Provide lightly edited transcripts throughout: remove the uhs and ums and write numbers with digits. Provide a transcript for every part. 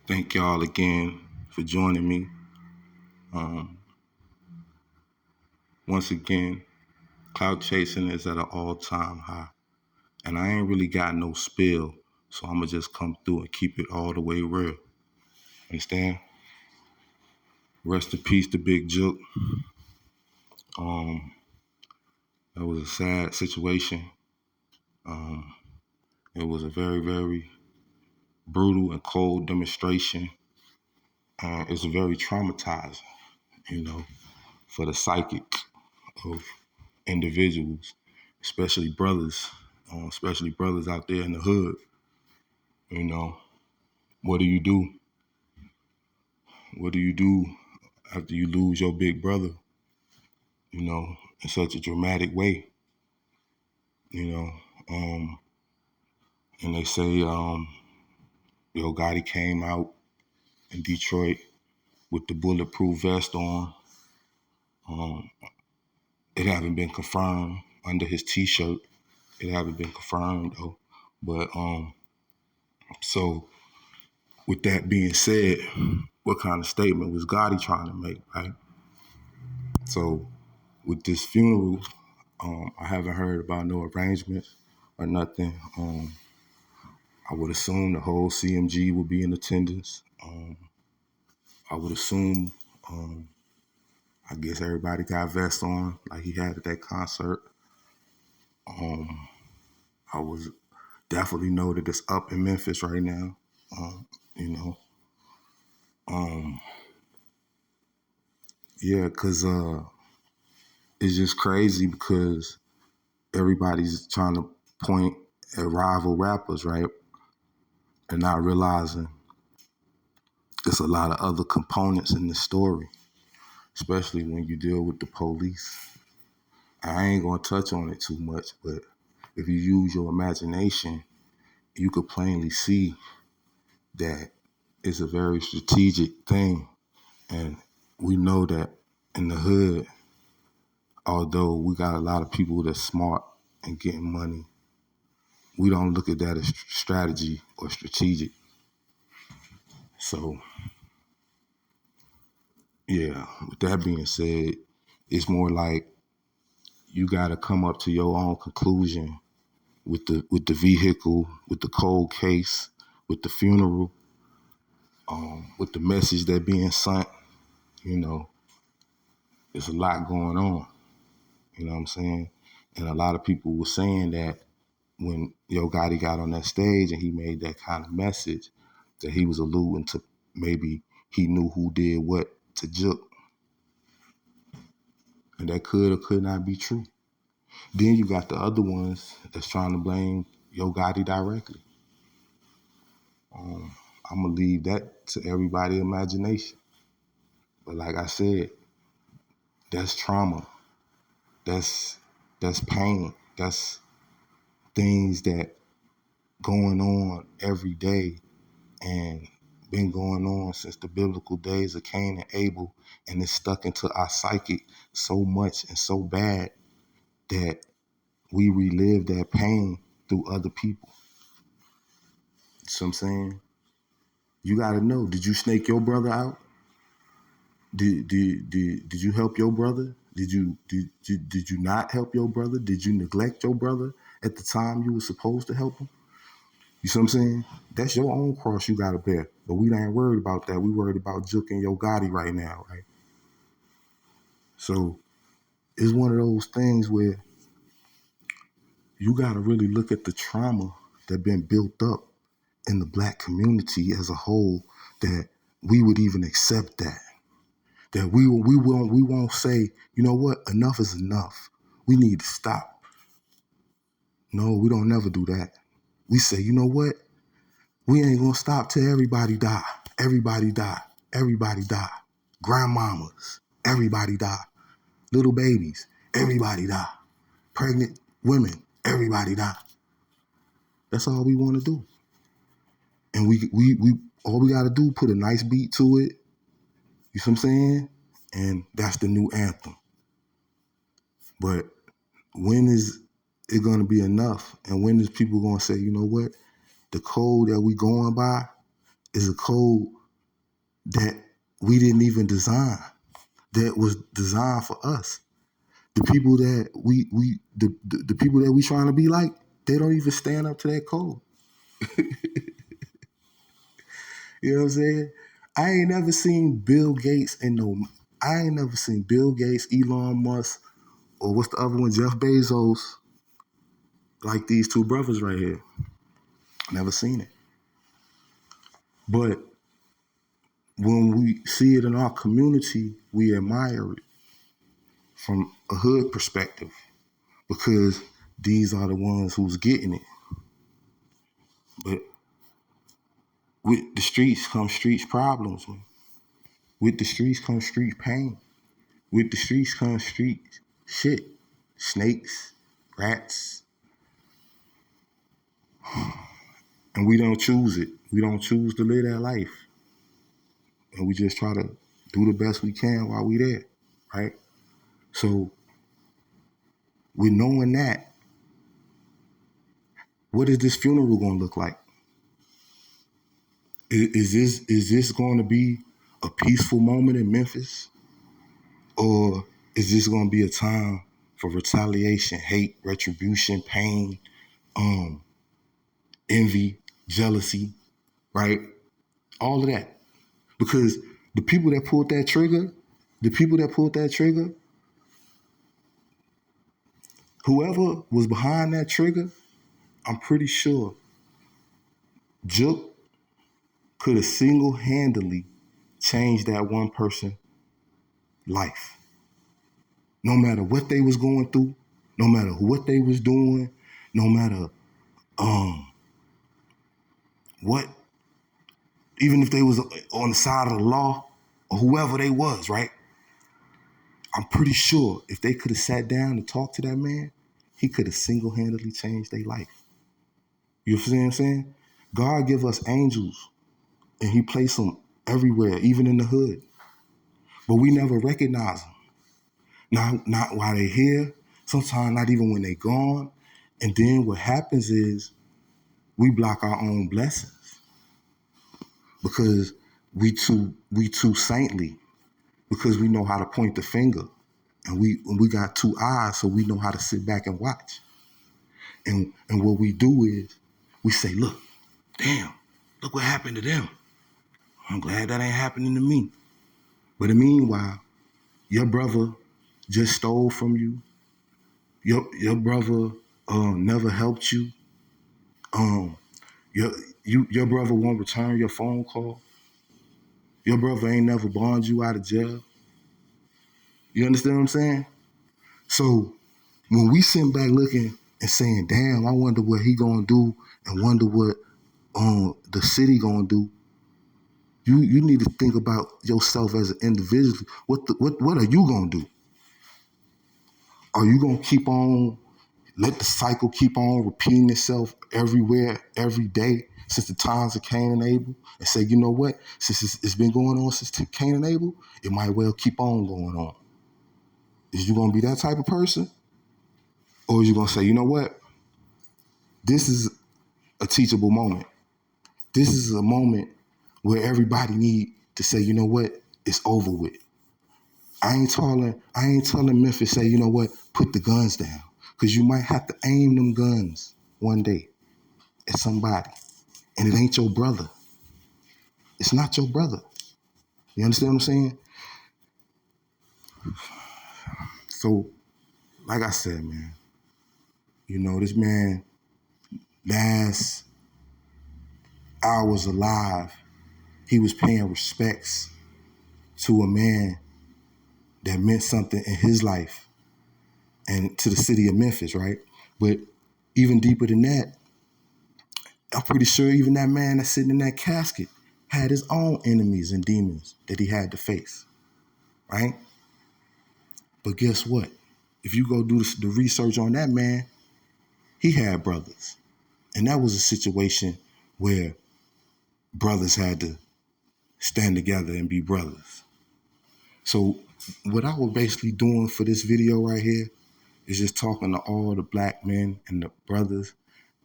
Thank y'all again for joining me. Once again, cloud chasing is at an all-time high. And I ain't really got no spill, so I'ma just come through and keep it all the way real. Understand? Rest in peace to Big Jook. That was a sad situation. It was a very, very brutal and cold demonstration. It's very traumatizing, you know, for the psychic of individuals, especially brothers out there in the hood. You know, what do you do? What do you do after you lose your big brother? You know, in such a dramatic way. You know, um, and they say, Yo Gotti came out in Detroit with the bulletproof vest on. It haven't been confirmed under his T-shirt. It haven't been confirmed though. But so with that being said, what kind of statement was Gotti trying to make, right? So with this funeral, I haven't heard about no arrangements or nothing. I would assume the whole CMG would be in attendance. I would assume, I guess everybody got vests on like he had at that concert. I was definitely know that it's up in Memphis right now. You know, yeah, cause it's just crazy because everybody's trying to point at rival rappers, right? And not realizing there's a lot of other components in the story, especially when you deal with the police. I ain't gonna touch on it too much, but if you use your imagination, you could plainly see that it's a very strategic thing. And we know that in the hood, although we got a lot of people that's smart and getting money, we don't look at that as strategy or strategic. So, yeah, with that being said, it's more like you got to come up to your own conclusion with the vehicle, with the cold case, with the funeral, with the message that being sent. You know, there's a lot going on. You know what I'm saying? And a lot of people were saying that when Yo Gotti got on that stage and he made that kind of message, that he was alluding to maybe he knew who did what to Jook. And that could or could not be true. Then you got the other ones that's trying to blame Yo Gotti directly. I'm gonna leave that to everybody's imagination. But like I said, that's trauma. That's that's pain. That's things that going on every day and been going on since the biblical days of Cain and Abel, and it's stuck into our psychic so much and so bad that we relive that pain through other people. So I'm saying, you gotta know, did you snake your brother out? Did you help your brother? Did you not help your brother? Did you neglect your brother at the time you were supposed to help him? You see what I'm saying? That's your own cross you gotta bear. But we ain't worried about that. We worried about Jook and Yo Gotti right now, right? So it's one of those things where you gotta really look at the trauma that been built up in the black community as a whole, that we would even accept that. That we won't say, you know what, enough is enough. We need to stop. No, we don't never do that. We say, you know what? We ain't gonna stop till everybody die. Everybody die. Everybody die. Grandmamas, everybody die. Little babies, everybody die. Pregnant women, everybody die. That's all we wanna do. And we all we gotta do, put a nice beat to it. You see what I'm saying? And that's the new anthem. But when is it gonna be enough? And when is people gonna say, you know what? The code that we going by is a code that we didn't even design, that was designed for us. The people that the people that we trying to be like, they don't even stand up to that code. You know what I'm saying? I ain't never seen Bill Gates I ain't never seen Bill Gates, Elon Musk, or what's the other one, Jeff Bezos, like these two brothers right here. Never seen it. But when we see it in our community, we admire it from a hood perspective because these are the ones who's getting it. But with the streets come streets problems, man. With the streets come street pain. With the streets come street shit. Snakes, rats. And we don't choose it. We don't choose to live that life. And we just try to do the best we can while we there, right? So with knowing that, what is this funeral gonna look like? Is this going to be a peaceful moment in Memphis? Or is this going to be a time for retaliation, hate, retribution, pain, envy, jealousy, right? All of that. Because the people that pulled that trigger, whoever was behind that trigger, I'm pretty sure Jook could have single-handedly changed that one person's life. No matter what they was going through, no matter what they was doing, no matter what, even if they was on the side of the law or whoever they was, right? I'm pretty sure if they could have sat down and talked to that man, he could have single-handedly changed their life. You see what I'm saying? God give us angels and he placed them everywhere, even in the hood. But we never recognize them. Not while they're here, sometimes not even when they're gone. And then what happens is we block our own blessings because we too saintly, because we know how to point the finger. And we got two eyes, so we know how to sit back and watch. And what we do is we say, look, damn, look what happened to them. I'm glad that ain't happening to me. But in the meanwhile, your brother just stole from you. Your brother never helped you. Your brother won't return your phone call. Your brother ain't never bond you out of jail. You understand what I'm saying? So when we sit back looking and saying, damn, I wonder what he gonna do and wonder what the city gonna do, you need to think about yourself as an individual. What are you gonna do? Are you gonna keep on, let the cycle keep on repeating itself everywhere, every day, since the times of Cain and Abel, and say, you know what, since it's been going on since Cain and Abel, it might well keep on going on? Is you gonna be that type of person? Or is you gonna say, you know what, this is a teachable moment. This is a moment where everybody need to say, you know what, it's over with. I ain't telling Memphis, say, you know what, put the guns down. Because you might have to aim them guns one day at somebody. And it ain't your brother. It's not your brother. You understand what I'm saying? So, like I said, man, you know, this man, last hours alive, he was paying respects to a man that meant something in his life and to the city of Memphis, right? But even deeper than that, I'm pretty sure even that man that's sitting in that casket had his own enemies and demons that he had to face, right? But guess what? If you go do the research on that man, he had brothers. And that was a situation where brothers had to stand together and be brothers. So what I was basically doing for this video right here is just talking to all the black men and the brothers.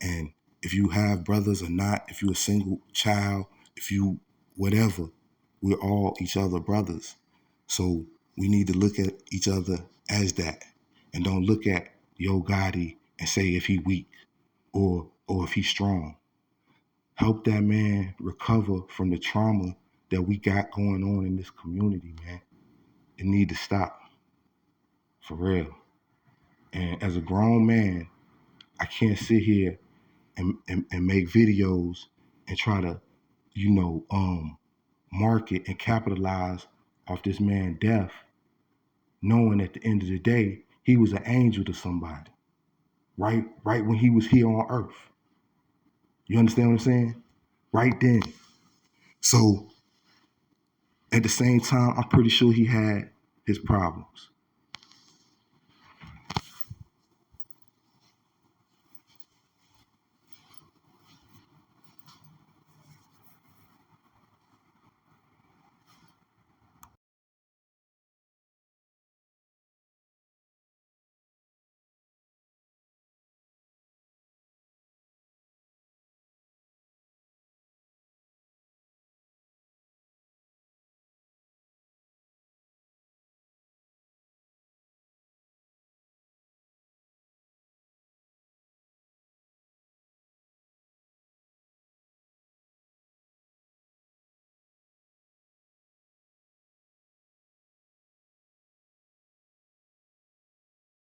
And if you have brothers or not, if you're a single child, if you whatever, we're all each other brothers. So we need to look at each other as that, and don't look at Yo Gotti and say if he weak or if he's strong. Help that man recover from the trauma that we got going on in this community, man. It need to stop, for real. And as a grown man, I can't sit here and make videos and try to, market and capitalize off this man's death, knowing at the end of the day, he was an angel to somebody, right when he was here on earth. You understand what I'm saying? Right then. So at the same time, I'm pretty sure he had his problems.